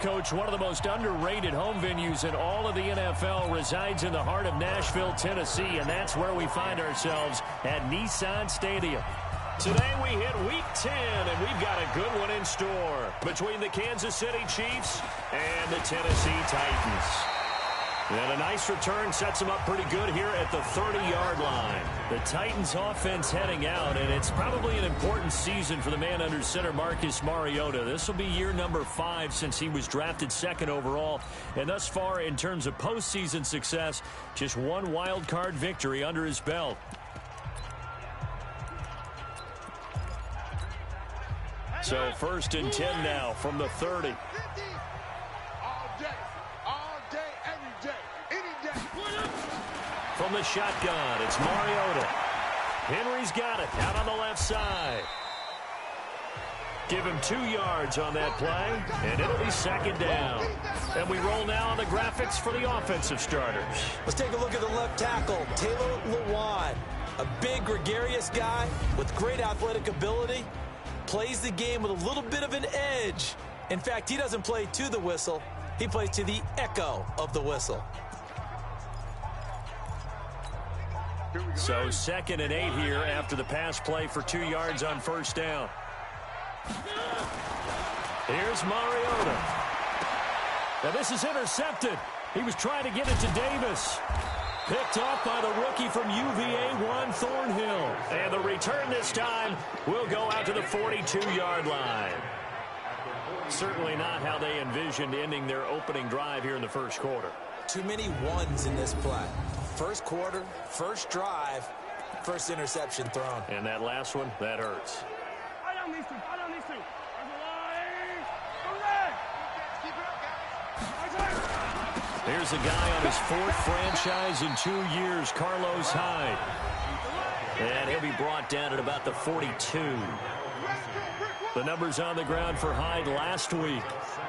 Coach, one of the most underrated home venues in all of the NFL resides in the heart of Nashville, Tennessee, and that's where we find ourselves at Nissan Stadium. Today we hit Week 10, and we've got a good one in store between the Kansas City Chiefs and the Tennessee Titans. And a nice return sets them up pretty good here at the 30-yard line. The Titans offense heading out, and it's probably an important season for the man under center, Marcus Mariota. This will be year number 5 since he was drafted 2nd overall. And thus far, in terms of postseason success, just one wild card victory under his belt. So 1st and 10 now from the 30. From the shotgun, it's Mariota. Henry's got it out on the left side. Give him 2 yards on that play, and it'll be 2nd down. And we roll now on the graphics for the offensive starters. Let's take a look at the left tackle, Taylor Lewan. A big, gregarious guy with great athletic ability. Plays the game with a little bit of an edge. In fact, he doesn't play to the whistle. He plays to the echo of the whistle. So 2nd and 8 here after the pass play for 2 yards on 1st down. Here's Mariota. Now this is intercepted. He was trying to get it to Davis. Picked off by the rookie from UVA, Juan Thornhill. And the return this time will go out to the 42-yard line. Certainly not how they envisioned ending their opening drive here in the first quarter. Too many ones in this play. First quarter, first drive, first interception thrown. And that last one, that hurts. Here's a guy on his 4th franchise in 2 years, Carlos Hyde. And he'll be brought down at about the 42. The numbers on the ground for Hyde last week.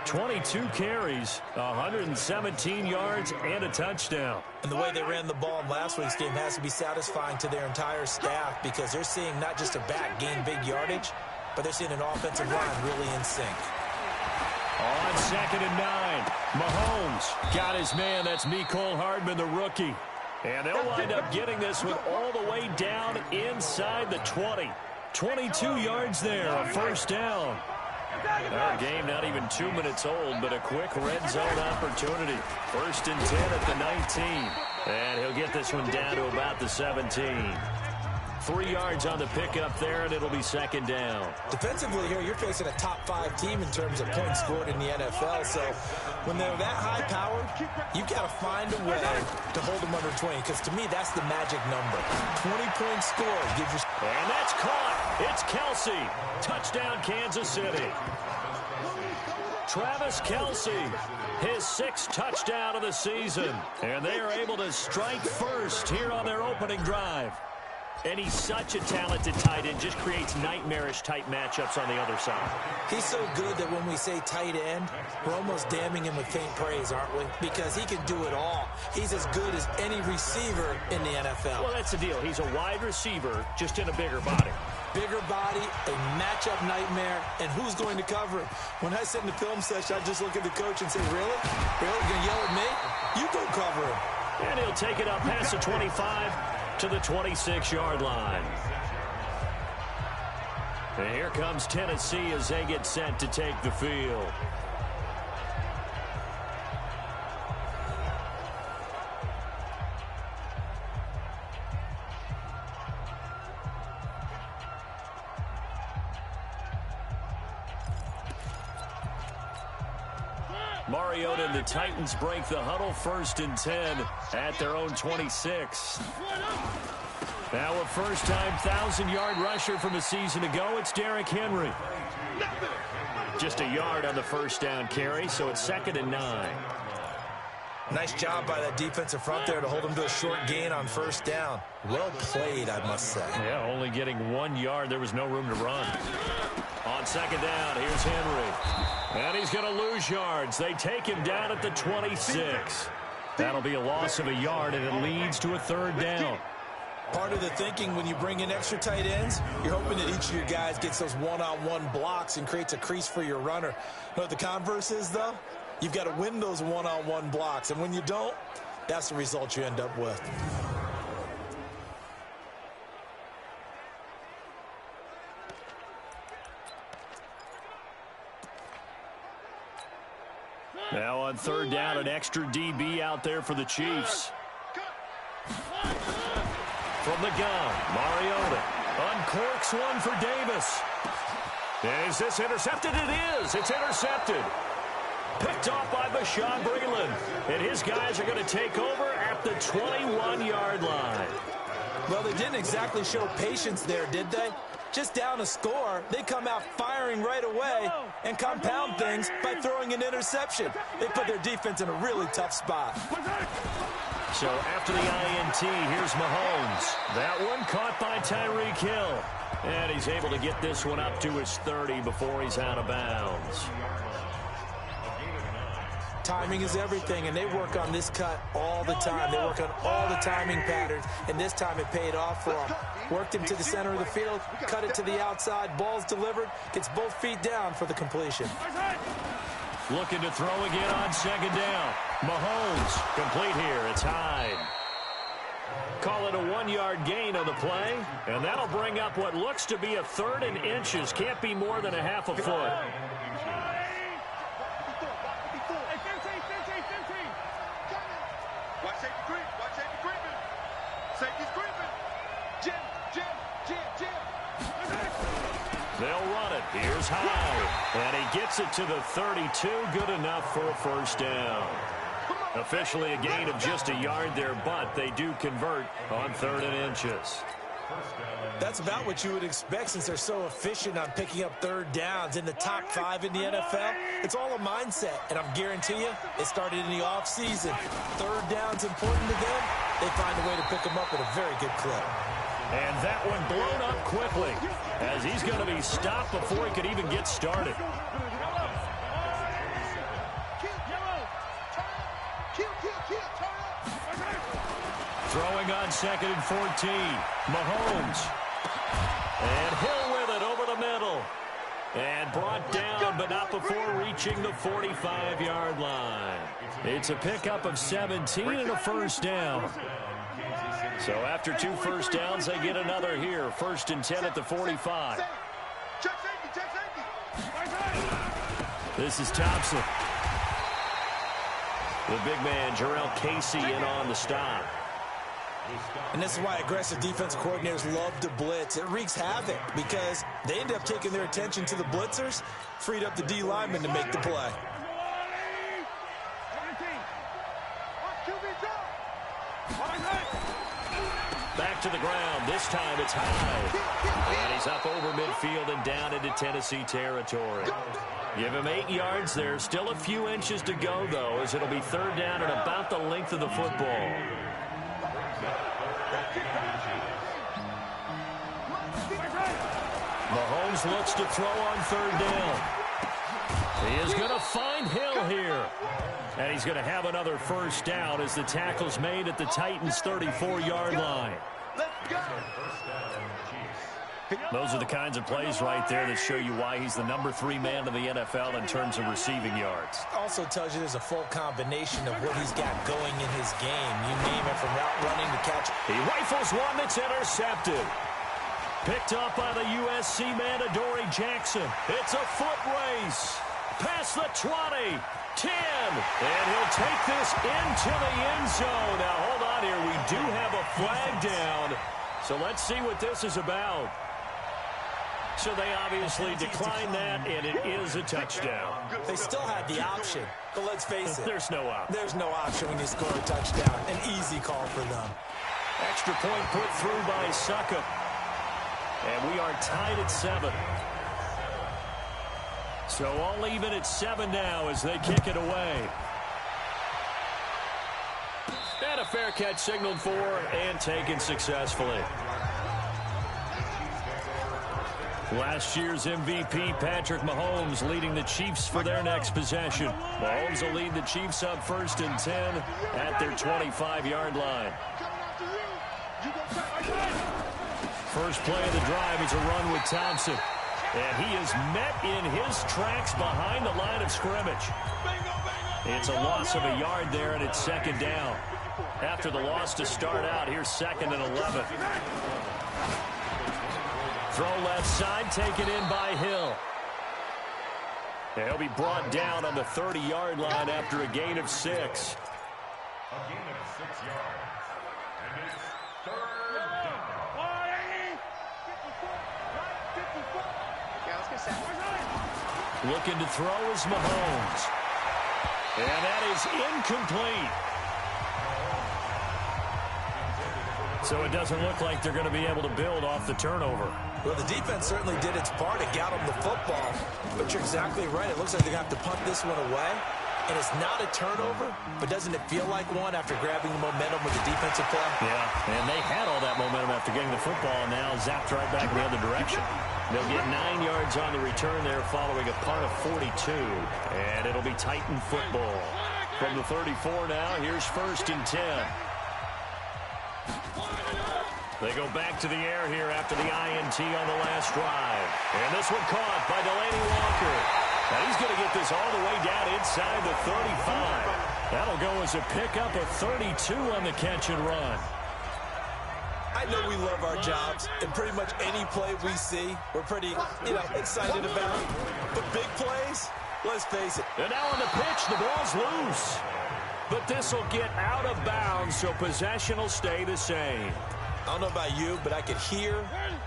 22 carries, 117 yards, and a touchdown. And the way they ran the ball in last week's game has to be satisfying to their entire staff because they're seeing not just a back gain big yardage, but they're seeing an offensive line really in sync. On 2nd and 9, Mahomes got his man. That's Mecole Hardman, the rookie. And they'll wind up getting this one all the way down inside the 20. 22 yards there, a 1st down. Our game not even 2 minutes old, but a quick red zone opportunity. 1st and 10 at the 19. And he'll get this one down to about the 17. 3 yards on the pickup there, and it'll be 2nd down. Defensively here, you're facing a top 5 team in terms of points scored in the NFL. So when they're that high powered, you've got to find a way to hold them under 20. Because to me, that's the magic number. 20-point score gives you... And that's caught. It's Kelsey. Touchdown, Kansas City. Travis Kelsey, his 6th touchdown of the season. And they are able to strike first here on their opening drive. And he's such a talented tight end, just creates nightmarish-type matchups on the other side. He's so good that when we say tight end, we're almost damning him with faint praise, aren't we? Because he can do it all. He's as good as any receiver in the NFL. Well, that's the deal. He's a wide receiver, just in a bigger body. Bigger body, a matchup nightmare, and who's going to cover him? When I sit in the film session, I just look at the coach and say, really? Really? You're going to yell at me? You go cover him. And he'll take it up past the 25 to the 26-yard line. And here comes Tennessee as they get set to take the field. Mariota and the Titans break the huddle, 1st and 10 at their own 26. Now a first-time 1,000-yard rusher from a season ago, it's Derrick Henry. Just a yard on the 1st down carry, so it's 2nd and 9. Nice job by that defensive front there to hold him to a short gain on 1st down. Well played, I must say. Yeah, only getting 1 yard. There was no room to run. On 2nd down, here's Henry. And he's going to lose yards. They take him down at the 26. That'll be a loss of a yard, and it leads to a 3rd down. Part of the thinking when you bring in extra tight ends, you're hoping that each of your guys gets those one-on-one blocks and creates a crease for your runner. You know what the converse is, though? You've got to win those one-on-one blocks, and when you don't, that's the result you end up with. Now on third down, an extra DB out there for the Chiefs. From the gun, Mariota uncorks one for Davis. Is this intercepted? It is. It's intercepted. Picked off by Bashaud Breeland. And his guys are going to take over at the 21-yard line. Well, they didn't exactly show patience there, did they? Just down a score, they come out firing right away and compound things by throwing an interception. They put their defense in a really tough spot. So after the INT, here's Mahomes. That one caught by Tyreek Hill. And he's able to get this one up to his 30 before he's out of bounds. Timing is everything, and they work on this cut all the time. They work on all the timing patterns, and this time it paid off for them. Worked him to the center of the field, cut it to the outside, ball's delivered, gets both feet down for the completion. Looking to throw again on second down. Mahomes, complete here. It's Hyde. Call it a 1-yard gain on the play, and that'll bring up what looks to be a third and inches. Can't be more than a half a foot. They'll run it. Here's Hyde. And he gets it to the 32. Good enough for a first down. Officially a gain of just a yard there, but they do convert on third and inches. That's about what you would expect since they're so efficient on picking up third downs in the top 5 in the NFL. It's all a mindset, and I'm guarantee you it started in the offseason. Third down's important to them. They find a way to pick them up at a very good clip. And that one blown up quickly as he's going to be stopped before he could even get started. Throwing on second and 14. Mahomes. And Hill with it over the middle. And brought down, but not before reaching the 45-yard line. It's a pickup of 17 and a first down. So after 2 first downs, they get another here. First and 10 at the 45. This is Thompson. The big man, Jarrell Casey, in on the stop. And this is why aggressive defensive coordinators love to blitz. It wreaks havoc because they end up taking their attention to the blitzers, freed up the D lineman to make the play. Back to the ground. This time it's high. And he's up over midfield and down into Tennessee territory. Give him 8 yards there. Still a few inches to go, though, as it'll be third down and about the length of the football. Mahomes looks to throw on third down. He is going to find Hill here. And he's going to have another first down as the tackle's made at the Titans' 34-yard line. Those are the kinds of plays right there that show you why he's the number 3 man in the NFL in terms of receiving yards. Also tells you there's a full combination of what he's got going in his game. You name it, from route running to catch. He rifles one that's intercepted. Picked up by the USC man, Adoree Jackson. It's a foot race. Past the 20. 10, and he'll take this into the end zone. Now, hold on here. We do have a flag down, so let's see what this is about. So they obviously declined that, and it is a touchdown. They still had the option, but let's face it. There's no option. There's no option when you score a touchdown. An easy call for them. Extra point put through by Succop, and we are tied at 7. So all even at 7 now as they kick it away. And a fair catch signaled for and taken successfully. Last year's MVP, Patrick Mahomes, leading the Chiefs for their next possession. Mahomes will lead the Chiefs up first and 10 at their 25-yard line. First play of the drive is a run with Thompson. And he is met in his tracks behind the line of scrimmage. It's a loss of a yard there, and it's second down. After the loss to start out, here's 2nd and 11. Throw left side, taken in by Hill. He'll be brought down on the 30-yard line after a gain of 6. A gain of 6 yards. And it's 3rd down. Looking to throw is Mahomes. And that is incomplete. So it doesn't look like they're going to be able to build off the turnover. Well, the defense certainly did its part. It got them the football. But you're exactly right. It looks like they're going to have to punt this one away. And it's not a turnover, but doesn't it feel like one after grabbing the momentum with the defensive play? Yeah, and they had all that momentum after getting the football, and now zapped right back in the other direction. They'll get 9 yards on the return there following a punt of 42. And it'll be Titan football. From the 34 now, here's 1st and 10. They go back to the air here after the INT on the last drive. And this one caught by Delaney Walker. Now he's going to get this all the way down inside the 35. That'll go as a pickup of 32 on the catch and run. I know we love our jobs, and pretty much any play we see, we're pretty, excited about. But big plays, let's face it. And now on the pitch, the ball's loose. But this will get out of bounds, so possession will stay the same. I don't know about you, but I could hear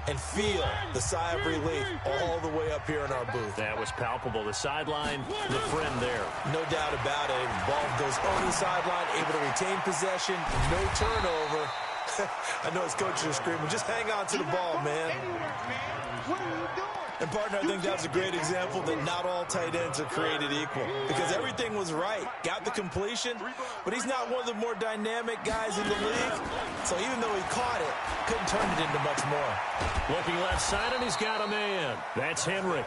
and feel the sigh of relief all the way up here in our booth. That was palpable. The sideline, the friend there. No doubt about it. The ball goes on the sideline, able to retain possession, no turnover. I know his coaches are screaming, just hang on to the ball, man. And, partner, I think that's a great example that not all tight ends are created equal. Because everything was right. Got the completion, but he's not one of the more dynamic guys in the league. So even though he caught it, couldn't turn it into much more. Looking left side, and he's got a man. That's Henry.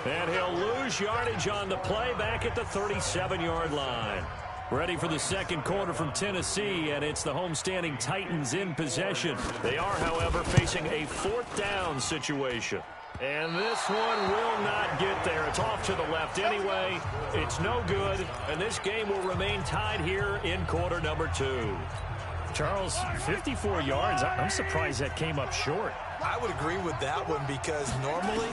And he'll lose yardage on the play back at the 37-yard line. Ready for the second quarter from Tennessee, and it's the homestanding Titans in possession. They are, however, facing a 4th down situation. And this one will not get there. It's off to the left anyway. It's no good, and this game will remain tied here in quarter number 2. Charles, 54 yards. I'm surprised that came up short. I would agree with that one because normally,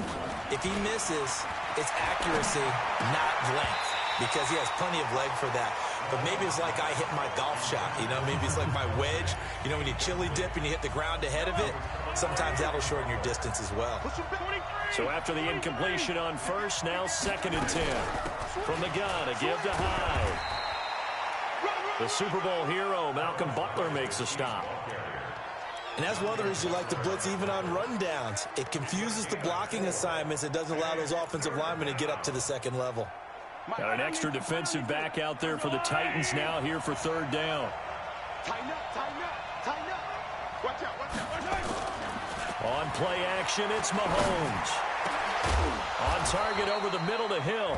if he misses, it's accuracy, not length, because he has plenty of leg for that. But maybe it's like I hit my golf shot, maybe it's like my wedge. When you chili dip and you hit the ground ahead of it, sometimes that'll shorten your distance as well. So after the incompletion on first, now 2nd and 10. From the gun, a give to Hyde. The Super Bowl hero, Malcolm Butler, makes a stop. And that's one of the reasons you like to blitz even on rundowns. It confuses the blocking assignments. It doesn't allow those offensive linemen to get up to the second level. Got an extra defensive back out there for the Titans now here for 3rd down. Tighten up, tighten up, tighten up. Watch out, watch out, watch out. On play action, it's Mahomes. On target over the middle to Hill.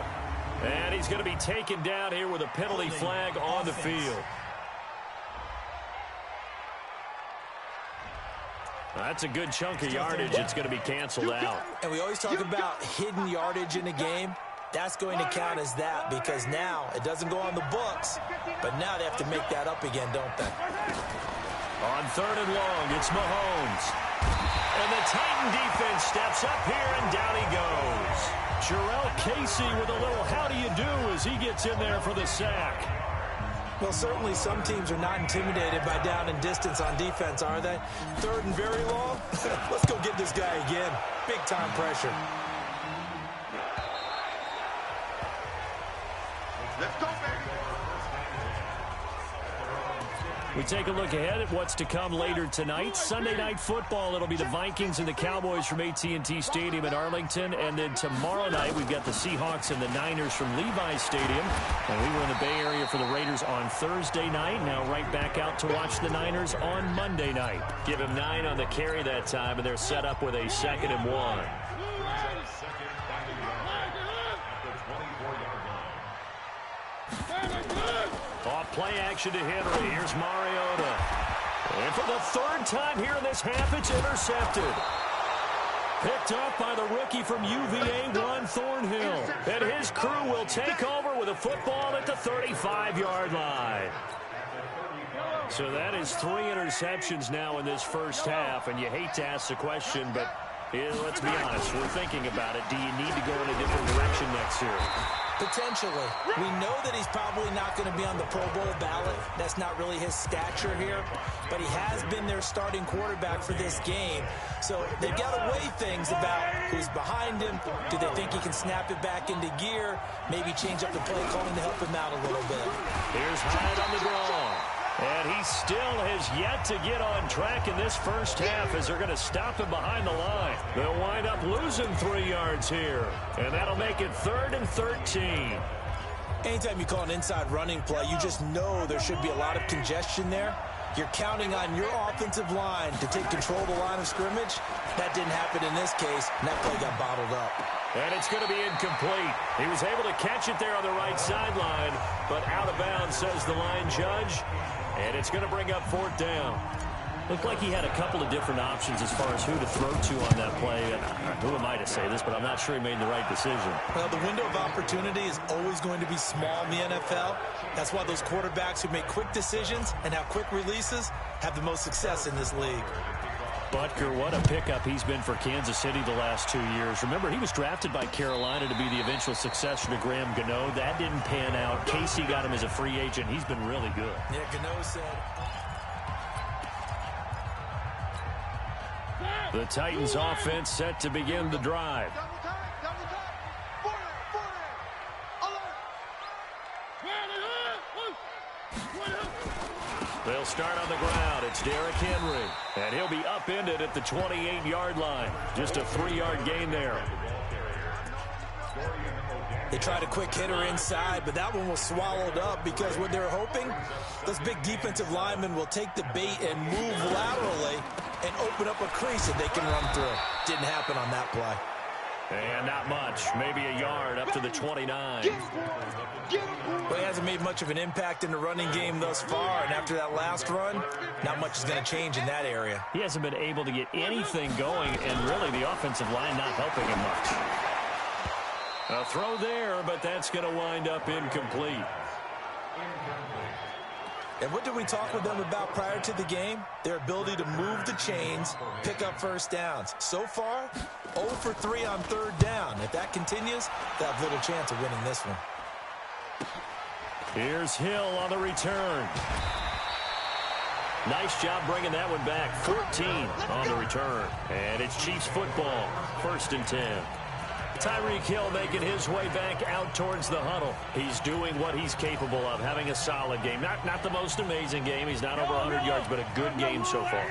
And he's going to be taken down here with a penalty flag on the field. That's a good chunk of yardage. It's going to be canceled out. And we always talk about hidden yardage in a game. That's going to count as that because now it doesn't go on the books, but now they have to make that up again, don't they? On 3rd and long, it's Mahomes. And the Titan defense steps up here, and down he goes. Jarrell Casey with a little how do you do as he gets in there for the sack. Well, certainly some teams are not intimidated by down and distance on defense, are they? 3rd and very long? Let's go get this guy again. Big-time pressure. Let's go, baby. We take a look ahead at what's to come later tonight. Sunday Night Football, it'll be the Vikings and the Cowboys from AT&T Stadium in Arlington. And then tomorrow night, we've got the Seahawks and the Niners from Levi's Stadium. And we were in the Bay Area for the Raiders on Thursday night. Now right back out to watch the Niners on Monday night. Give him 9 on the carry that time, and they're set up with a 2nd and 1. Off play action to Henry. Here's Mariota. And for the 3rd time here in this half, it's intercepted. Picked off by the rookie from UVA, Juan Thornhill. And his crew will take over with a football at the 35-yard line. So that is 3 interceptions now in this first half, and you hate to ask the question, but let's be honest, we're thinking about it. Do you need to go in a different direction next year? Potentially. We know that he's probably not going to be on the Pro Bowl ballot. That's not really his stature here, but he has been their starting quarterback for this game. So they've got to weigh things about who's behind him. Do they think he can snap it back into gear? Maybe change up the play calling to help him out a little bit. Here's Hyde on the draw. And he still has yet to get on track in this first half as they're going to stop him behind the line. They'll wind up losing 3 yards here. And that'll make it 3rd and 13. Anytime you call an inside running play, you just know there should be a lot of congestion there. You're counting on your offensive line to take control of the line of scrimmage. That didn't happen in this case, and that play got bottled up. And it's going to be incomplete. He was able to catch it there on the right sideline, but out of bounds, says the line judge. And it's going to bring up 4th down. Looked like he had a couple of different options as far as who to throw to on that play. And who am I to say this, but I'm not sure he made the right decision. Well, the window of opportunity is always going to be small in the NFL. That's why those quarterbacks who make quick decisions and have quick releases have the most success in this league. Butker, what a pickup he's been for Kansas City the last 2 years. Remember, he was drafted by Carolina to be the eventual successor to Graham Gano. That didn't pan out. Casey got him as a free agent. He's been really good. Yeah, Gano said... The Titans offense set to begin the drive. They'll start on the ground. It's Derrick Henry. And he'll be upended at the 28-yard line. Just a 3-yard gain there. They tried a quick hitter inside, but that one was swallowed up because what they're hoping, those big defensive linemen will take the bait and move laterally and open up a crease that they can run through. Didn't happen on that play. And not much. Maybe a yard up to the 29. Well, he hasn't made much of an impact in the running game thus far, and after that last run, not much is going to change in that area. He hasn't been able to get anything going, and really the offensive line not helping him much. A throw there, but that's going to wind up incomplete. And what did we talk with them about prior to the game? Their ability to move the chains, pick up first downs. So far, 0 for 3 on 3rd down. If that continues, they have little chance of winning this one. Here's Hill on the return. Nice job bringing that one back. 14 on the return. And it's Chiefs football. 1st and 10. Tyreek Hill making his way back out towards the huddle. He's doing what he's capable of, having a solid game. Not the most amazing game. He's not over 100 yards, but a good game so far.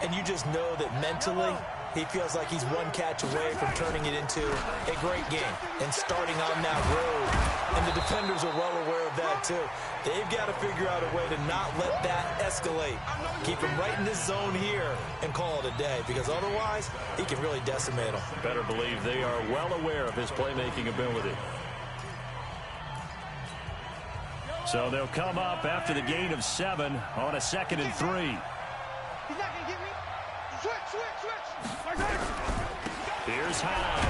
And you just know that mentally, he feels like he's one catch away from turning it into a great game and starting on that road. And the defenders are well aware of that, too. They've got to figure out a way to not let that escalate. Keep him right in this zone here and call it a day, because otherwise, he can really decimate them. Better believe they are well aware of his playmaking ability. So they'll come up after the gain of 7 on a 2nd and 3. He's not gonna get me. Switch. Here's Hyde.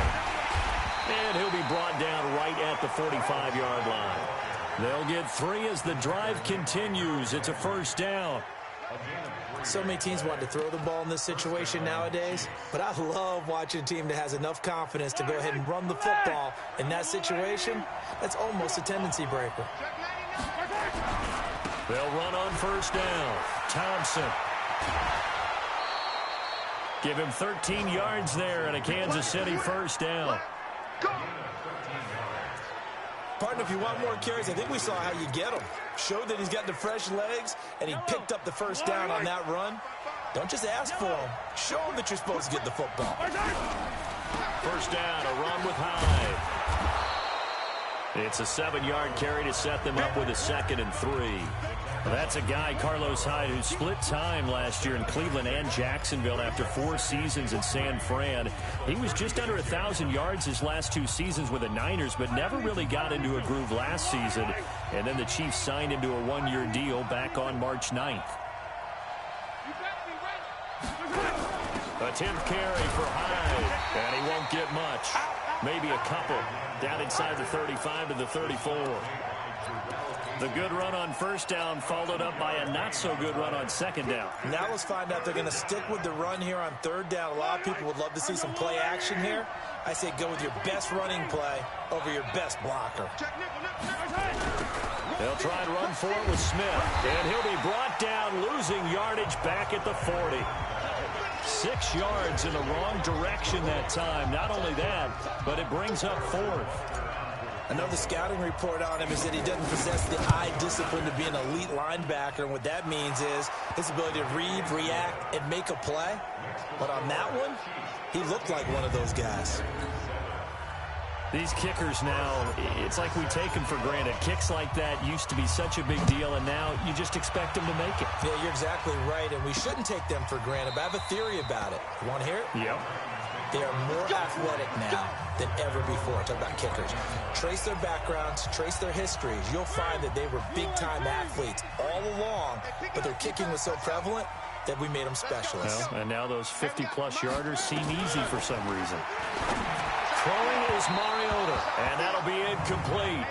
And he'll be brought down right at the 45-yard line. They'll get 3 as the drive continues. It's a 1st down. So many teams want to throw the ball in this situation nowadays, but I love watching a team that has enough confidence to go ahead and run the football. In that situation, that's almost a tendency breaker. They'll run on 1st down. Thompson. Give him 13 yards there and a Kansas City 1st down. Partner, if you want more carries, I think we saw how you get them. Showed that he's got the fresh legs, and he picked up the 1st down on that run. Don't just ask for him. Show him that you're supposed to get the football. 1st down, a run with Hyde. It's a 7-yard carry to set them up with a 2nd and 3. That's a guy, Carlos Hyde, who split time last year in Cleveland and Jacksonville after 4 seasons in San Fran. He was just under 1,000 yards his last 2 seasons with the Niners, but never really got into a groove last season. And then the Chiefs signed him to a 1-year deal back on March 9th. A 10th carry for Hyde, and he won't get much. Maybe a couple. Down inside the 35 to the 34. The good run on first down followed up by a not-so-good run on second down. Now let's find out they're going to stick with the run here on third down. A lot of people would love to see some play action here. I say go with your best running play over your best blocker. They'll try and run for it with Smith, and he'll be brought down, losing yardage back at the 40. 6 yards in the wrong direction that time. Not only that, but it brings up 4th. Another scouting report on him is that he doesn't possess the eye discipline to be an elite linebacker. And what that means is his ability to read, react, and make a play. But on that one, he looked like one of those guys. These kickers now, it's like we take them for granted. Kicks like that used to be such a big deal, and now you just expect them to make it. Yeah, you're exactly right, and we shouldn't take them for granted. But I have a theory about it. You want to hear it? Yep. They are more athletic now than ever before. Talk about kickers. Trace their backgrounds, trace their histories. You'll find that they were big-time athletes all along, but their kicking was so prevalent that we made them specialists. Well, and now those 50-plus yarders seem easy for some reason. Throwing is Mariota, and that'll be incomplete.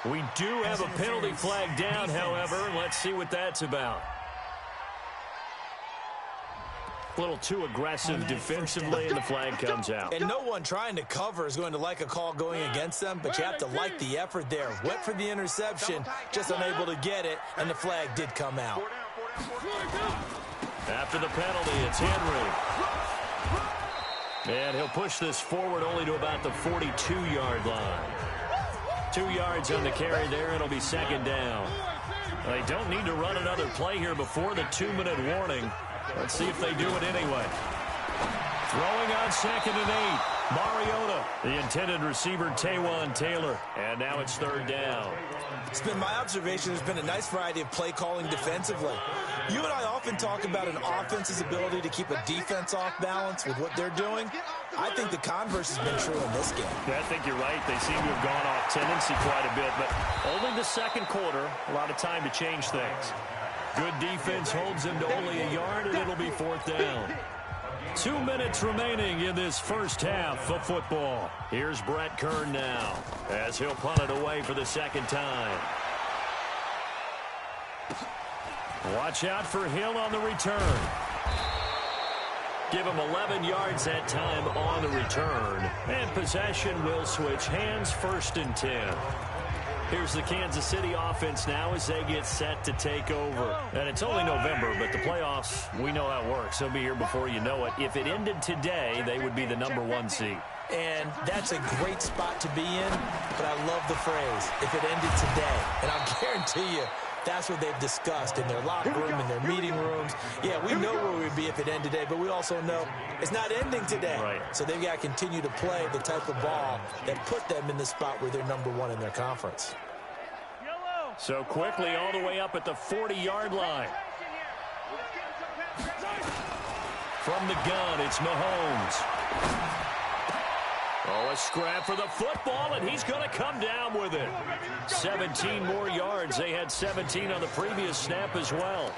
We do have a penalty flag down, however. Let's see what that's about. A little too aggressive defensively, and the flag comes out. And no one trying to cover is going to like a call going against them, but you have to like the effort there. Went for the interception, just unable to get it, and the flag did come out. After the penalty, it's Henry. And he'll push this forward only to about the 42-yard line. 2 yards on the carry there. It'll be second down. They don't need to run another play here before the 2-minute warning. Let's see if they do it anyway. Throwing on 2nd and 8. Mariota, the intended receiver, Taywan Taylor. And now it's third down. It's been my observation there's been a nice variety of play calling defensively. You and I often talk about an offense's ability to keep a defense off balance with what they're doing. I think the converse has been true in this game. Yeah, I think you're right. They seem to have gone off tendency quite a bit, but only the second quarter, a lot of time to change things. Good defense holds them to only a yard, and it'll be fourth down. 2 minutes remaining in this first half of football. Here's Brett Kern now as he'll punt it away for the second time. Watch out for Hill on the return. Give him 11 yards that time on the return. And possession will switch hands, 1st and 10. Here's the Kansas City offense now as they get set to take over. And it's only November, but the playoffs, we know how it works. They'll be here before you know it. If it ended today, they would be the #1 seed. And that's a great spot to be in, but I love the phrase, if it ended today. And I'll guarantee you, that's what they've discussed in their locker room, in their meeting rooms. Yeah, we know where we'd be if it ended today, but we also know it's not ending today. Right. So they've got to continue to play the type of ball that put them in the spot where they're #1 in their conference. So quickly all the way up at the 40-yard line. From the gun, it's Mahomes. Oh, a scrap for the football, and he's going to come down with it. 17 more yards. They had 17 on the previous snap as well.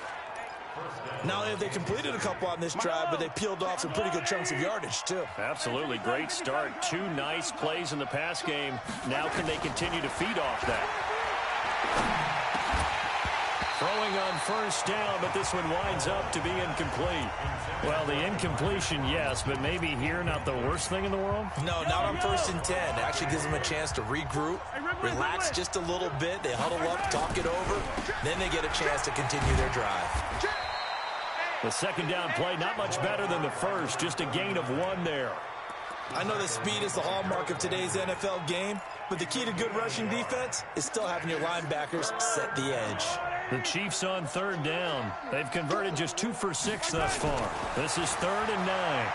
Not only have they completed a couple on this drive, but they peeled off some pretty good chunks of yardage, too. Absolutely. Great start. 2 nice plays in the pass game. Now can they continue to feed off that? Throwing on first down, but this one winds up to be incomplete. Well, the incompletion, yes, but maybe here not the worst thing in the world? No, not on 1st and 10. It actually gives them a chance to regroup, relax just a little bit. They huddle up, talk it over. Then they get a chance to continue their drive. The second down play, not much better than the first, just a gain of 1 there. I know that speed is the hallmark of today's NFL game, but the key to good rushing defense is still having your linebackers set the edge. The Chiefs on third down. They've converted just 2 for 6 thus far. This is 3rd and 9.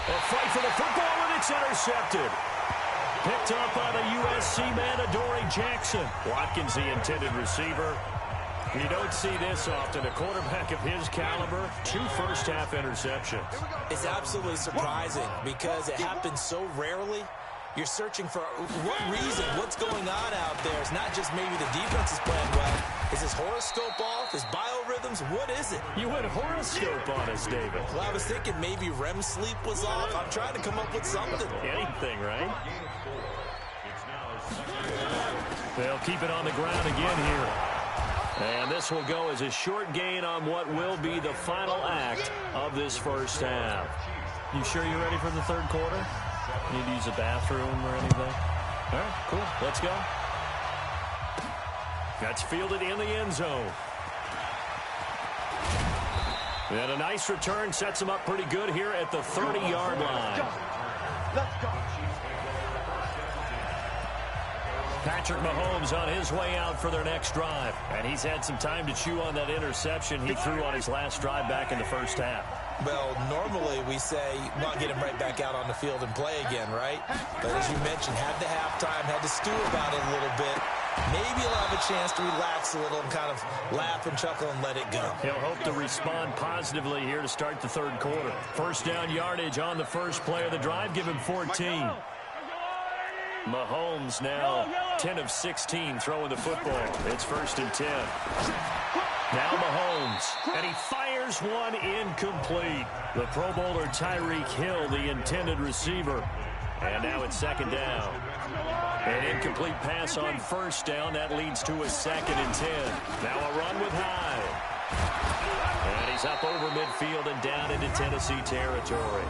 A fight for the football, and it's intercepted. Picked up by the USC man, Adoree Jackson. Watkins, the intended receiver. You don't see this often. A quarterback of his caliber, 2 first-half interceptions. It's absolutely surprising because it happens so rarely. You're searching for what reason, what's going on out there. It's not just maybe the defense is playing well. Is his horoscope off? His biorhythms? What is it? You went horoscope on us, David. Well, I was thinking maybe REM sleep was off. I'm trying to come up with something. Anything, right? They'll keep it on the ground again here. And this will go as a short gain on what will be the final act of this first half. You sure you're ready for the third quarter? Need to use a bathroom or anything? All right, cool. Let's go. That's fielded in the end zone. And a nice return sets him up pretty good here at the 30-yard line. Let's go. Patrick Mahomes on his way out for their next drive. And he's had some time to chew on that interception he threw on his last drive back in the first half. Well, normally we say, well, get him right back out on the field and play again, right? But as you mentioned, had the halftime, had to stew about it a little bit. Maybe he'll have a chance to relax a little and kind of laugh and chuckle and let it go. He'll hope to respond positively here to start the third quarter. First down yardage on the first play of the drive. Give him 14. Mahomes now 10 of 16 throwing the football. It's 1st and 10. Now Mahomes, and he fires one incomplete. The Pro Bowler Tyreek Hill, the intended receiver. And now it's 2nd down. An incomplete pass on 1st down. That leads to a 2nd and 10. Now a run with Hyde. And he's up over midfield and down into Tennessee territory.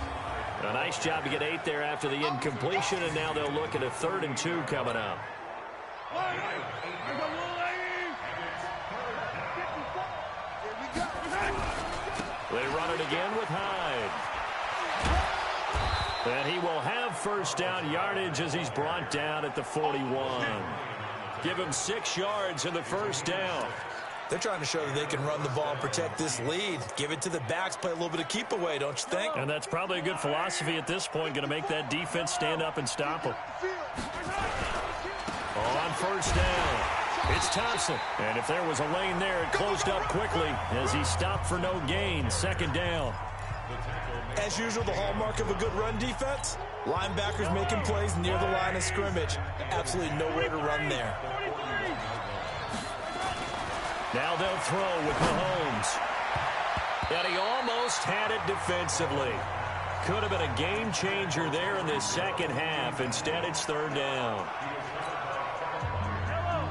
A nice job to get 8 there after the incompletion, and now they'll look at a 3rd and 2 coming up. They run it again with Hyde. And he will have 1st down yardage as he's brought down at the 41. Give him 6 yards in the 1st down. They're trying to show that they can run the ball and protect this lead. Give it to the backs, play a little bit of keep away, don't you think? And that's probably a good philosophy at this point, going to make that defense stand up and stop them. On 1st down, it's Thompson. And if there was a lane there, it closed up quickly as he stopped for no gain. 2nd down. As usual, the hallmark of a good run defense, linebackers making plays near the line of scrimmage. Absolutely nowhere to run there. Now they'll throw with Mahomes. And he almost had it defensively. Could have been a game changer there in this second half. Instead, it's 3rd down.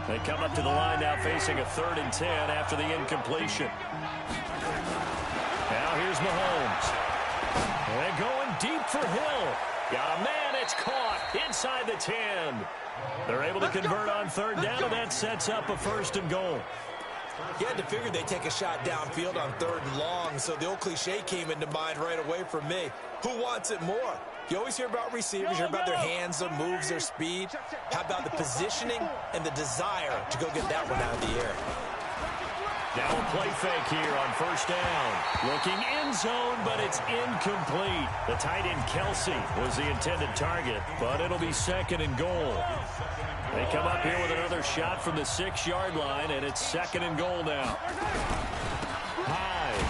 They come up to the line now facing a 3rd and 10 after the incompletion. Now here's Mahomes. And going deep for Hill. Got a man, it's caught inside the 10. They're able to convert on 3rd down, and that sets up a 1st and goal. You had to figure they'd take a shot downfield on 3rd and long, so the old cliche came into mind right away for me. Who wants it more? You always hear about receivers, you hear about their hands, their moves, their speed. How about the positioning and the desire to go get that one out of the air? Now a play fake here on 1st down. Looking end zone, but it's incomplete. The tight end Kelsey was the intended target, but it'll be 2nd and goal. They come up here with another shot from the 6-yard line, and it's 2nd and goal now. Hyde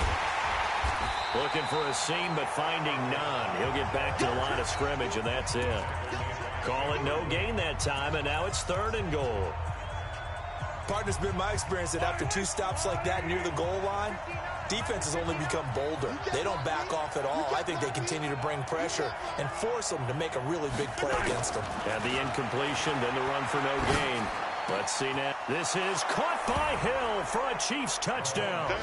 looking for a seam, but finding none. He'll get back to the line of scrimmage, and that's it. Call it no gain that time, and now it's 3rd and goal. Partner, it's been my experience that after 2 stops like that near the goal line, defenses only become bolder. They don't back off at all. I think they continue to bring pressure and force them to make a really big play against them. And the incompletion, then the run for no gain. Let's see now. This is caught by Hill for a Chiefs touchdown.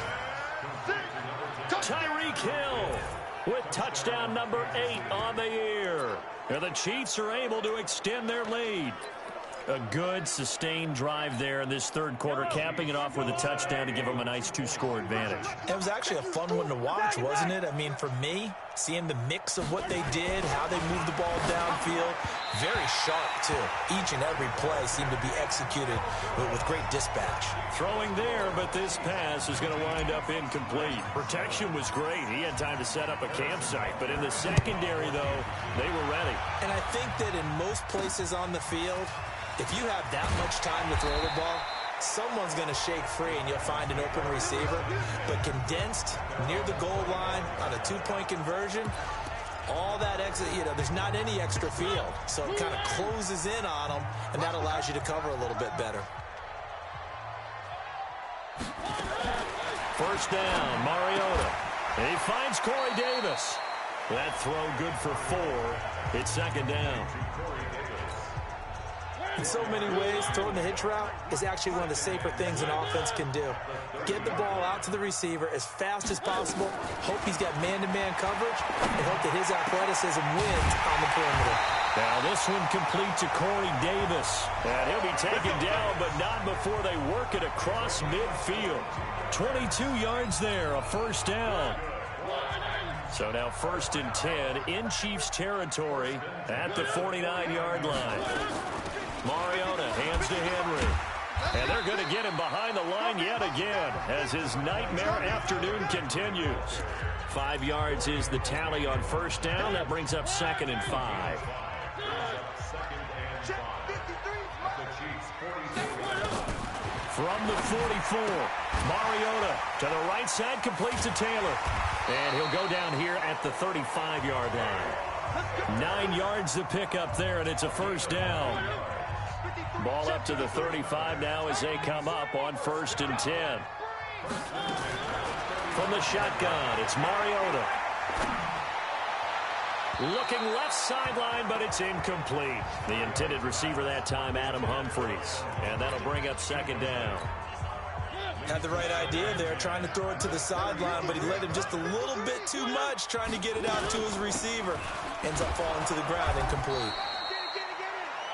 Tyreek Hill with touchdown number 8 on the year. And the Chiefs are able to extend their lead. A good, sustained drive there in this 3rd quarter, capping it off with a touchdown to give them a nice 2-score advantage. It was actually a fun one to watch, wasn't it? I mean, for me, seeing the mix of what they did, how they moved the ball downfield, very sharp, too. Each and every play seemed to be executed with great dispatch. Throwing there, but this pass is going to wind up incomplete. Protection was great. He had time to set up a campsite, but in the secondary, though, they were ready. And I think that in most places on the field, if you have that much time to throw the ball, someone's going to shake free and you'll find an open receiver. But condensed near the goal line on a 2-point conversion, all that exit, there's not any extra field. So it kind of closes in on them, and that allows you to cover a little bit better. First down, Mariota. And he finds Corey Davis. That throw good for 4. It's second down. In so many ways, throwing the hitch route is actually one of the safer things an offense can do. Get the ball out to the receiver as fast as possible, hope he's got man-to-man coverage, and hope that his athleticism wins on the perimeter. Now this one complete to Corey Davis. And he'll be taken down, but not before they work it across midfield. 22 yards there, a first down. So now 1st and 10 in Chiefs territory at the 49-yard line. Mariota hands to Henry. And they're going to get him behind the line yet again as his nightmare afternoon continues. 5 yards is the tally on first down. That brings up 2nd and 5. From the 44, Mariota to the right side, complete to Taylor. And he'll go down here at the 35-yard line. 9 yards to pick up there, and it's a first down. Ball up to the 35 now as they come up on 1st and 10. From the shotgun, it's Mariota. Looking left sideline, but it's incomplete. The intended receiver that time, Adam Humphries. And that'll bring up 2nd down. Had the right idea there, trying to throw it to the sideline, but he let him just a little bit too much, trying to get it out to his receiver. Ends up falling to the ground, incomplete.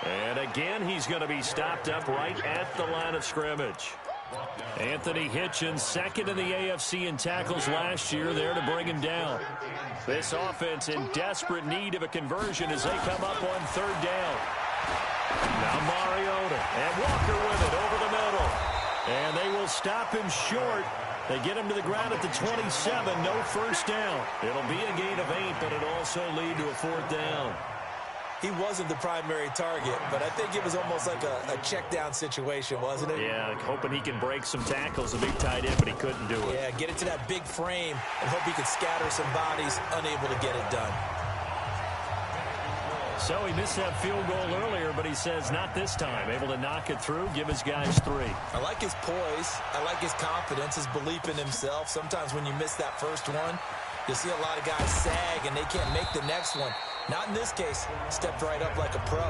And again, he's going to be stopped up right at the line of scrimmage. Anthony Hitchens, 2nd in the AFC in tackles last year, there to bring him down. This offense in desperate need of a conversion as they come up on 3rd down. Now Mariota and Walker with it over the middle. And they will stop him short. They get him to the ground at the 27, no first down. It'll be a gain of 8, but it'll also lead to a 4th down. He wasn't the primary target, but I think it was almost like a check down situation, wasn't it? Yeah, hoping he can break some tackles, a big tight end, but he couldn't do it. Yeah, get it to that big frame and hope he could scatter some bodies, unable to get it done. So he missed that field goal earlier, but he says not this time. Able to knock it through, give his guys 3. I like his poise. I like his confidence, his belief in himself. Sometimes when you miss that first one, you'll see a lot of guys sag and they can't make the next one. Not in this case. Stepped right up like a pro.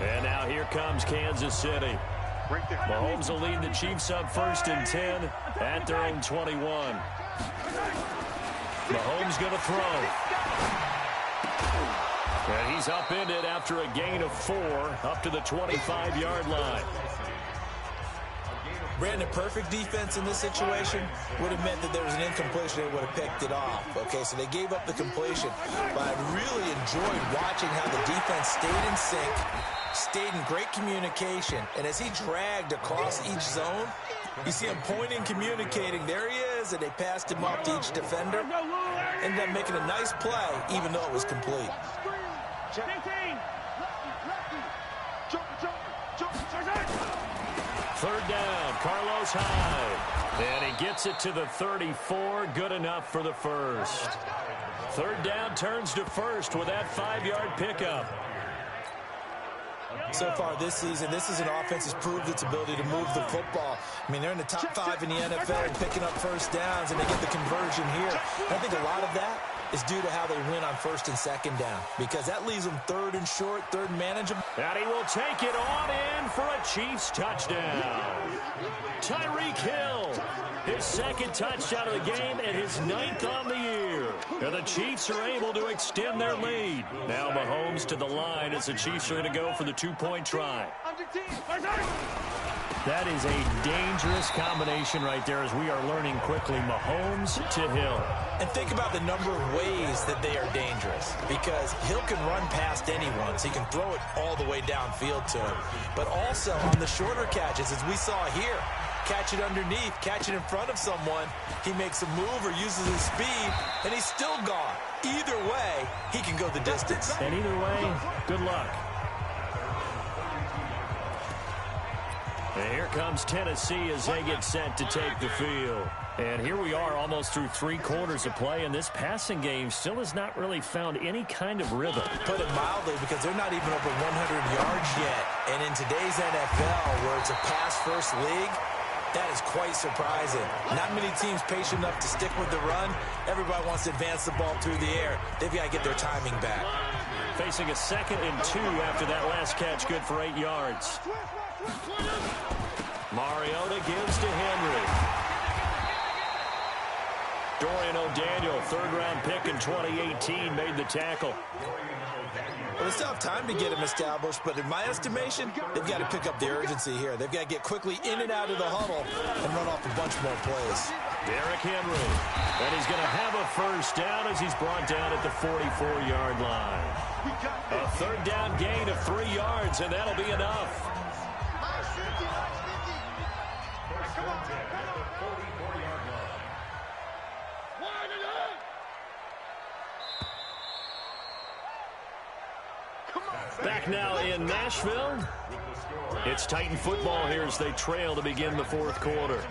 And now here comes Kansas City. Mahomes will lead the Chiefs up 1st and 10 at their own 21. Mahomes going to throw. And he's upended after a gain of 4 up to the 25-yard line. Brandon, perfect defense in this situation would have meant that there was an incompletion. They would have picked it off. Okay, so they gave up the completion. But I really enjoyed watching how the defense stayed in sync, stayed in great communication. And as he dragged across each zone, you see him pointing, communicating. There he is, and they passed him off to each defender. Ended up making a nice play, even though it was complete. 3rd down, Carlos Hyde. And he gets it to the 34, good enough for the first. 3rd down turns to 1st with that 5-yard pickup. So far this season, this is an offense that's proved its ability to move the football. I mean, they're in the top 5 in the NFL and picking up first downs, and they get the conversion here. And I think a lot of that is due to how they win on 1st and 2nd down, because that leaves them 3rd and short, 3rd and manageable. And he will take it on in for a Chiefs touchdown. Tyreek Hill, his 2nd touchdown of the game and his 9th on the year. And the Chiefs are able to extend their lead. Now Mahomes to the line as the Chiefs are going to go for the 2-point try. That is a dangerous combination right there as we are learning quickly. Mahomes to Hill. And think about the number of ways that they are dangerous, because Hill can run past anyone, so he can throw it all the way downfield to him. But also on the shorter catches, as we saw here, catch it underneath, catch it in front of someone, he makes a move or uses his speed, and he's still gone. Either way, he can go the distance. And either way, good luck. And here comes Tennessee as they get set to take the field. And here we are almost through 3 quarters of play, and this passing game still has not really found any kind of rhythm. Put it mildly, because they're not even over 100 yards yet. And in today's NFL, where it's a pass-first league, that is quite surprising. Not many teams patient enough to stick with the run. Everybody wants to advance the ball through the air. They've got to get their timing back. Facing a 2nd and 2 after that last catch, good for 8 yards. Mariota gives to Henry. Dorian O'Daniel, 3rd-round pick in 2018, made the tackle. Well, they still have time to get him established, but in my estimation, they've got to pick up the urgency here. They've got to get quickly in and out of the huddle and run off a bunch more plays. Derrick Henry. And he's going to have a 1st down as he's brought down at the 44-yard line. A 3rd down gain of 3 yards, and that'll be enough. Back now in Nashville. It's Titan football here as they trail to begin the 4th quarter.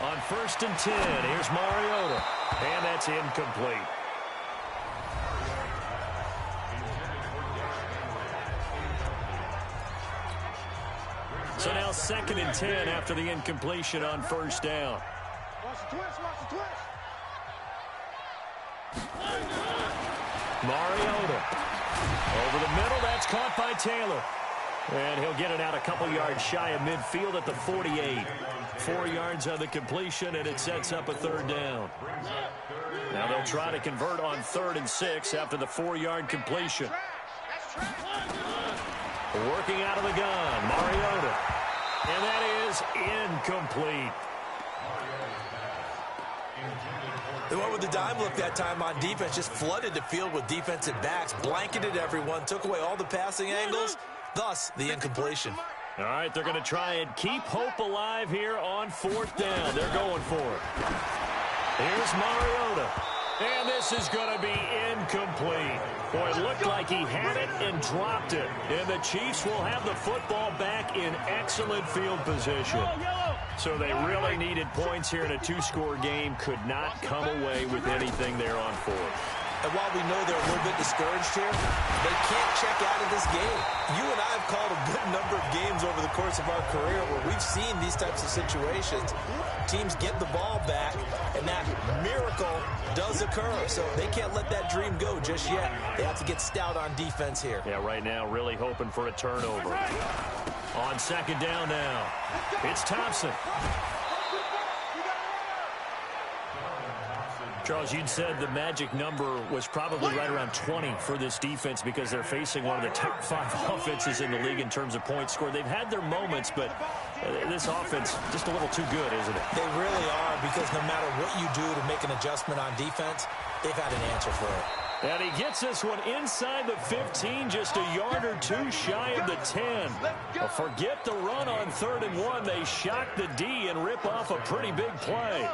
On 1st and 10, here's Mariota. And that's incomplete. So now 2nd and 10 after the incompletion on 1st down. Watch the twist, watch the twist. Mariota. Over the middle, that's caught by Taylor. And he'll get it out a couple yards shy of midfield at the 48. 4 yards on the completion, and it sets up a 3rd down. Now they'll try to convert on 3rd and 6 after the 4-yard completion. Working out of the gun, Mariota. And that is incomplete. They went with the dime look that time on defense, just flooded the field with defensive backs, blanketed everyone, took away all the passing angles, thus the incompletion. All right, they're going to try and keep hope alive here on 4th down. They're going for it. Here's Mariota. And this is going to be incomplete. Boy, it looked like he had it and dropped it. And the Chiefs will have the football back in excellent field position. So they really needed points here in a 2-score game. Could not come away with anything there on 4th. And while we know they're a little bit discouraged here, they can't check out of this game. You and I have called a good number of games over the course of our career where we've seen these types of situations. Teams get the ball back, and that miracle does occur. So they can't let that dream go just yet. They have to get stout on defense here. Yeah, right now really hoping for a turnover. On 2nd down now, it's Thompson. Charles, you'd said the magic number was probably right around 20 for this defense because they're facing one of the top 5 offenses in the league in terms of points scored. They've had their moments, but this offense just a little too good, isn't it? They really are, because no matter what you do to make an adjustment on defense, they've got an answer for it. And he gets this one inside the 15, just a yard or 2 shy of the 10. Forget the run on 3rd and 1. They shock the D and rip off a pretty big play.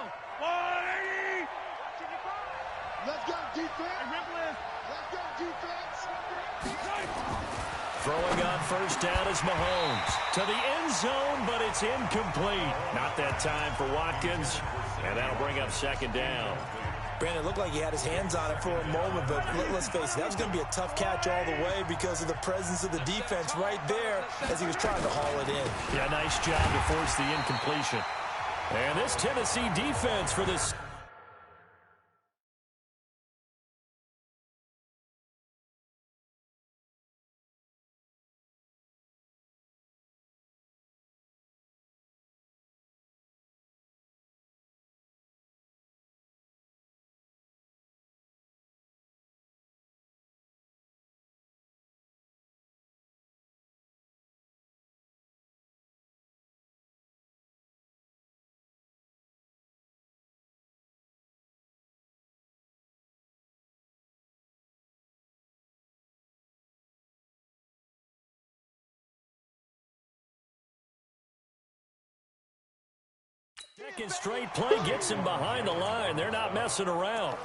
Let's go, defense. Let's go, defense. Throwing on 1st down is Mahomes. To the end zone, but it's incomplete. Not that time for Watkins. And that'll bring up 2nd down. Brandon, it looked like he had his hands on it for a moment, but let's face it, that was going to be a tough catch all the way because of the presence of the defense right there as he was trying to haul it in. Yeah, nice job to force the incompletion. And this Tennessee defense for this... Second straight play gets him behind the line. They're not messing around.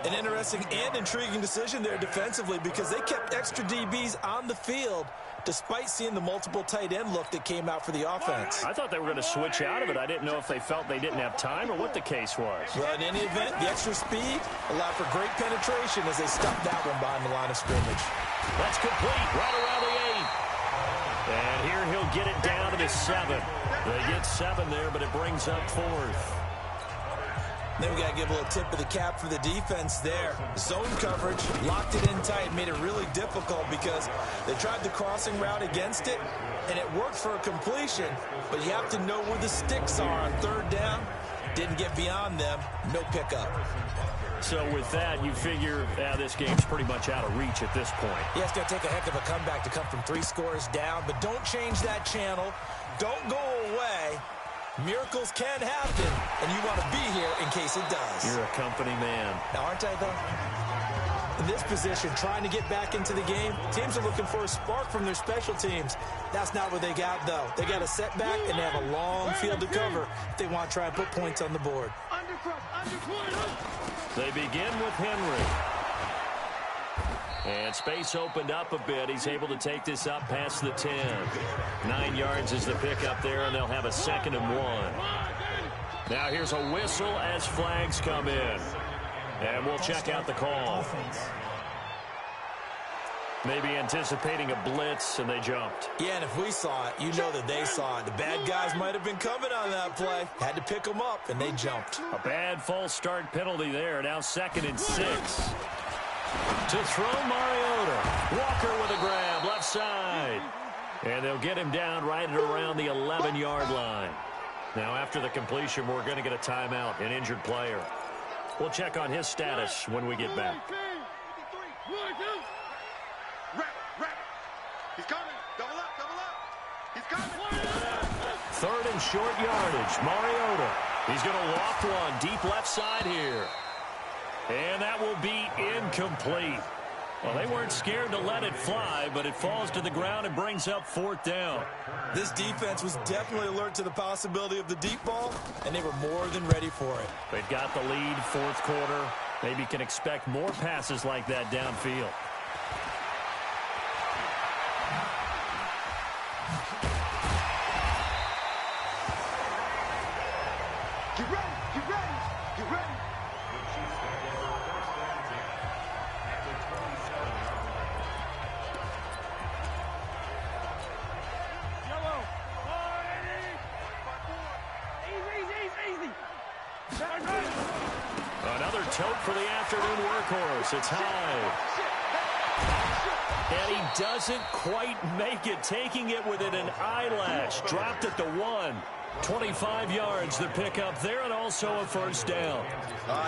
An interesting and intriguing decision there defensively because they kept extra DBs on the field despite seeing the multiple tight end look that came out for the offense. I thought they were going to switch out of it. I didn't know if they felt they didn't have time or what the case was. Well, in any event, the extra speed allowed for great penetration as they stuffed that one behind the line of scrimmage. That's complete right around the 8. And here he'll get it down to the 7. They get 7 there, but it brings up 4th. Then we got to give a little tip of the cap for the defense there. Zone coverage, locked it in tight, made it really difficult because they tried the crossing route against it, and it worked for a completion, but you have to know where the sticks are on 3rd down. Didn't get beyond them, no pickup. So with that, you figure this game's pretty much out of reach at this point. Yeah, it's going to take a heck of a comeback to come from 3 scores down, but don't change that channel. Don't go away. Miracles can happen, and you want to be here in case it does. You're a company man. Now, aren't I, though? In this position, trying to get back into the game, teams are looking for a spark from their special teams. That's not what they got, though. They got a setback, and they have a long field to cover if they want to try and put points on the board. They begin with Henry. And space opened up a bit. He's able to take this up past the 10. 9 yards is the pickup there, and they'll have a 2nd and 1. Now here's a whistle as flags come in. And we'll check out the call. Maybe anticipating a blitz, and they jumped. Yeah, and if we saw it, you know that they saw it. The bad guys might have been coming on that play. Had to pick them up, and they jumped. A bad false start penalty there. Now 2nd and 6. To throw Mariota. Walker with a grab, left side. And they'll get him down right at around the 11-yard line. Now after the completion, we're going to get a timeout, an injured player. We'll check on his status when we get back. He's coming. Double up. He's coming. 3rd and short yardage. Mariota. He's going to loft one deep left side here. And that will be incomplete. Well, they weren't scared to let it fly, but it falls to the ground and brings up 4th down. This defense was definitely alert to the possibility of the deep ball, and they were more than ready for it. They've got the lead, 4th quarter. Maybe can expect more passes like that downfield. Get ready. Another tote for the afternoon workhorse. It's high. And he doesn't quite make it, taking it within an eyelash. Dropped at the 1. 25 yards, the pickup there, and also a 1st down.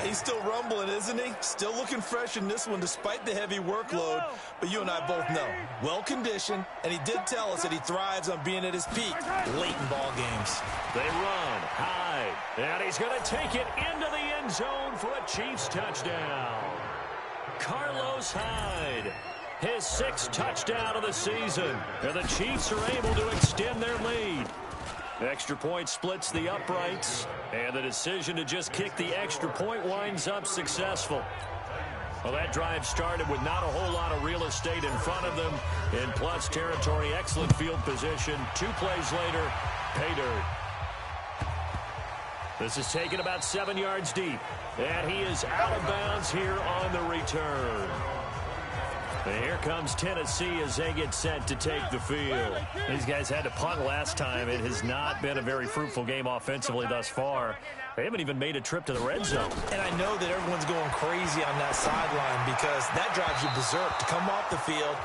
He's still rumbling, isn't he? Still looking fresh in this one despite the heavy workload. But you and I both know, well-conditioned, and he did tell us that he thrives on being at his peak late in ball games. They run high, and he's going to take it into the end zone for a Chiefs touchdown. Carlos Hyde, his 6th touchdown of the season, and the Chiefs are able to extend their lead. Extra point splits the uprights, and the decision to just kick the extra point winds up successful. Well, that drive started with not a whole lot of real estate in front of them. In plus territory, excellent field position. 2 plays later, pay dirt. This is taken about 7 yards deep, and he is out of bounds here on the return. And here comes Tennessee as they get set to take the field. These guys had to punt last time. It has not been a very fruitful game offensively thus far. They haven't even made a trip to the red zone. And I know that everyone's going crazy on that sideline because that drives you berserk to come off the field,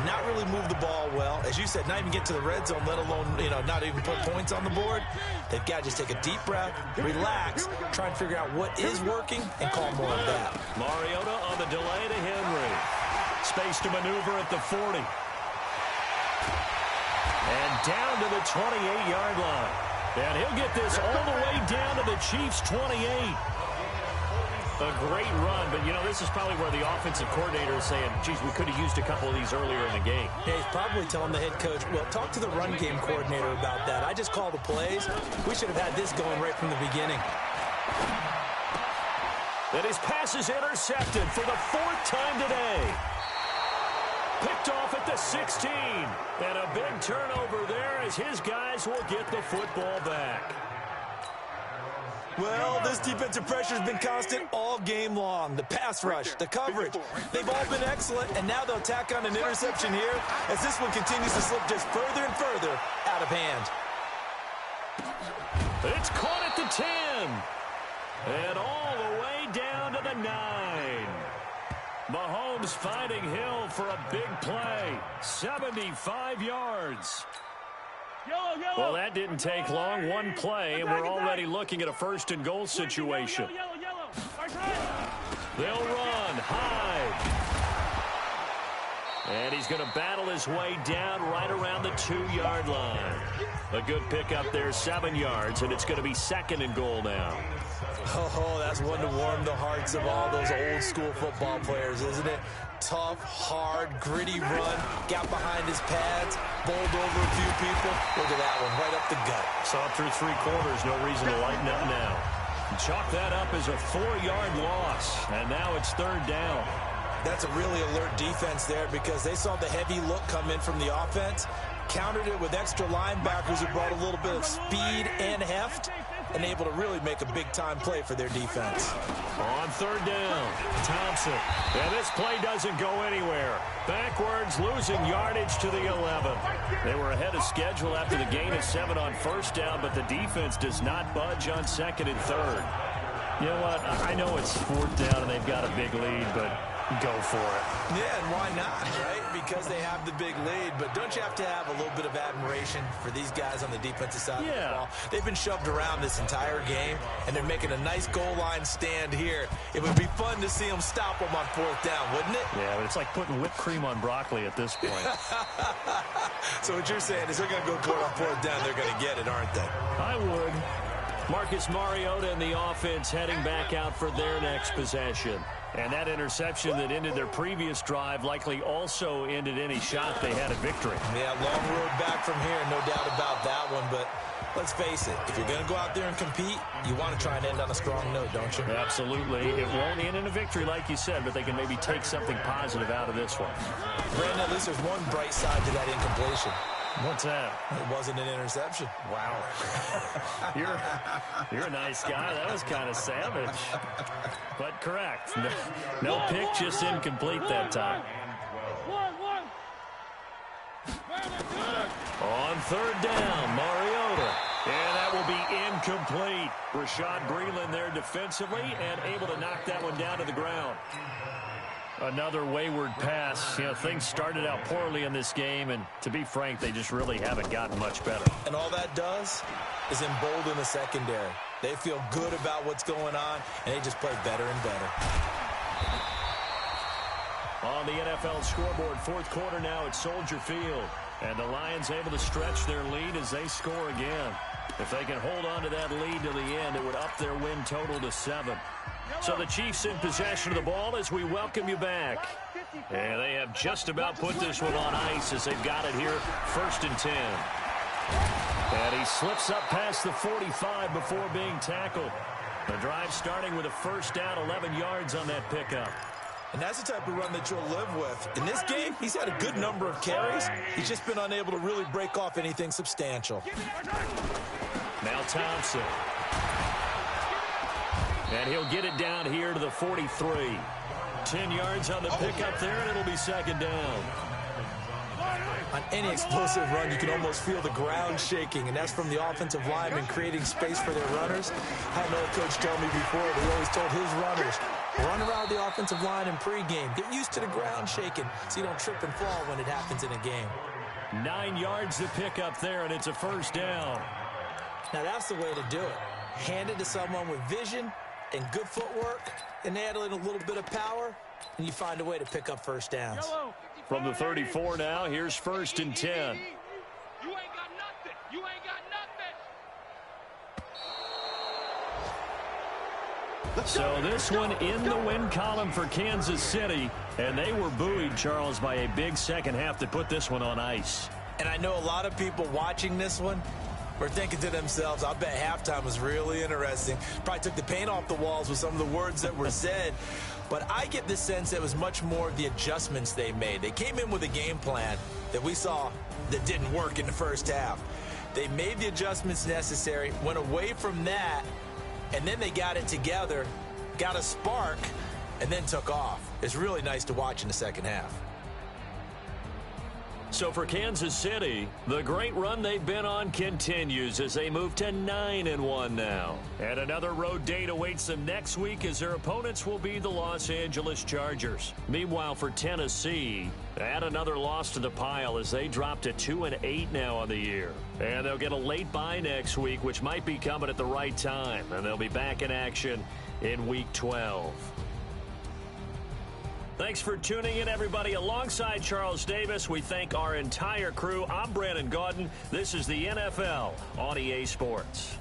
not really move the ball well. As you said, not even get to the red zone, let alone, not even put points on the board. They've got to just take a deep breath, relax, try and figure out what is working, and call more of that. Mariota on the delay to Henry. Space to maneuver at the 40. And down to the 28-yard line. And he'll get this all the way down to the Chiefs' 28. A great run, but, this is probably where the offensive coordinator is saying, geez, we could have used a couple of these earlier in the game. Yeah, he's probably telling the head coach, well, talk to the run game coordinator about that. I just call the plays. We should have had this going right from the beginning. And his pass is intercepted for the 4th time today. Picked off at the 16. And a big turnover there as his guys will get the football back. Well, this defensive pressure has been constant all game long. The pass rush, the coverage, they've all been excellent, and now they'll tack on an interception here as this one continues to slip just further and further out of hand. It's caught at the 10. And all the way down to the 9. Mahomes finding Hill for a big play. 75 yards. Well, that didn't take long. One play, and we're already looking at a 1st and goal situation. They'll run. Hyde. And he's going to battle his way down right around the 2-yard line. A good pickup there, 7 yards, and it's going to be 2nd and goal now. Oh, that's one to warm the hearts of all those old-school football players, isn't it? Tough, hard, gritty run, got behind his pads, bowled over a few people. Look at that one, right up the gut. Saw it through 3 quarters, no reason to lighten up now. Chalk that up as a 4-yard loss, and now it's 3rd down. That's a really alert defense there because they saw the heavy look come in from the offense, countered it with extra linebackers who brought a little bit of speed and heft, and able to really make a big-time play for their defense. On 3rd down, Thompson. And this play doesn't go anywhere. Backwards, losing yardage to the 11. They were ahead of schedule after the gain of 7 on 1st down, but the defense does not budge on 2nd and 3rd. You know what? I know it's 4th down and they've got a big lead, but go for it. Yeah, and why not, right? Because they have the big lead. But don't you have to have a little bit of admiration for these guys on the defensive side of the ball? They've been shoved around this entire game, and they're making a nice goal line stand here. It would be fun to see them stop them on 4th down, wouldn't it? Yeah, but it's like putting whipped cream on broccoli at this point. So what you're saying is they're going to go for it on 4th down. They're going to get it, aren't they? I would. Marcus Mariota and the offense heading back out for their next possession. And that interception that ended their previous drive likely also ended any shot they had at victory. Yeah, long road back from here, no doubt about that one. But let's face it, if you're going to go out there and compete, you want to try and end on a strong note, don't you? Absolutely. It won't end in a victory, like you said, but they can maybe take something positive out of this one. Brandon, at least there's one bright side to that incompletion. What's that? It wasn't an interception. Wow. You're a nice guy. That was kind of savage. But correct. No pick, just incomplete that time. On 3rd down, Mariota. And that will be incomplete. Rashad Breeland there defensively and able to knock that one down to the ground. Another wayward pass. You know, things started out poorly in this game, and to be frank, they just really haven't gotten much better. And all that does is embolden the secondary. They feel good about what's going on, and they just play better and better. On the NFL scoreboard, 4th quarter now at Soldier Field. And the Lions able to stretch their lead as they score again. If they can hold on to that lead to the end, it would up their win total to 7. So the Chiefs in possession of the ball as we welcome you back. And they have just about put this one on ice as they've got it here, 1st and 10. And he slips up past the 45 before being tackled. The drive starting with a 1st down, 11 yards on that pickup. And that's the type of run that you'll live with. In this game, he's had a good number of carries. He's just been unable to really break off anything substantial. Now Thompson. And he'll get it down here to the 43. 10 yards on the pickup there, and it'll be 2nd down. On any explosive run, you can almost feel the ground shaking, and that's from the offensive linemen creating space for their runners. I had another coach tell me before that he always told his runners, run around the offensive line in pregame. Get used to the ground shaking so you don't trip and fall when it happens in a game. 9 yards to pick up there, and it's a 1st down. Now, that's the way to do it. Hand it to someone with vision and good footwork, and add in a little bit of power, and you find a way to pick up 1st downs. From the 34 now, here's 1st and 10. You ain't got nothing. You ain't got nothing. So this one in the win column for Kansas City, and they were buoyed, Charles, by a big second half to put this one on ice. And I know a lot of people watching this one, were thinking to themselves, I bet halftime was really interesting. Probably took the paint off the walls with some of the words that were said. But I get the sense that it was much more of the adjustments they made. They came in with a game plan that we saw that didn't work in the first half. They made the adjustments necessary, went away from that, and then they got it together, got a spark, and then took off. It's really nice to watch in the second half. So for Kansas City, the great run they've been on continues as they move to 9-1 now. And another road date awaits them next week as their opponents will be the Los Angeles Chargers. Meanwhile, for Tennessee, add another loss to the pile as they drop to 2-8 now on the year. And they'll get a late bye next week, which might be coming at the right time. And they'll be back in action in Week 12. Thanks for tuning in, everybody. Alongside Charles Davis, we thank our entire crew. I'm Brandon Gaudin. This is the NFL on EA Sports.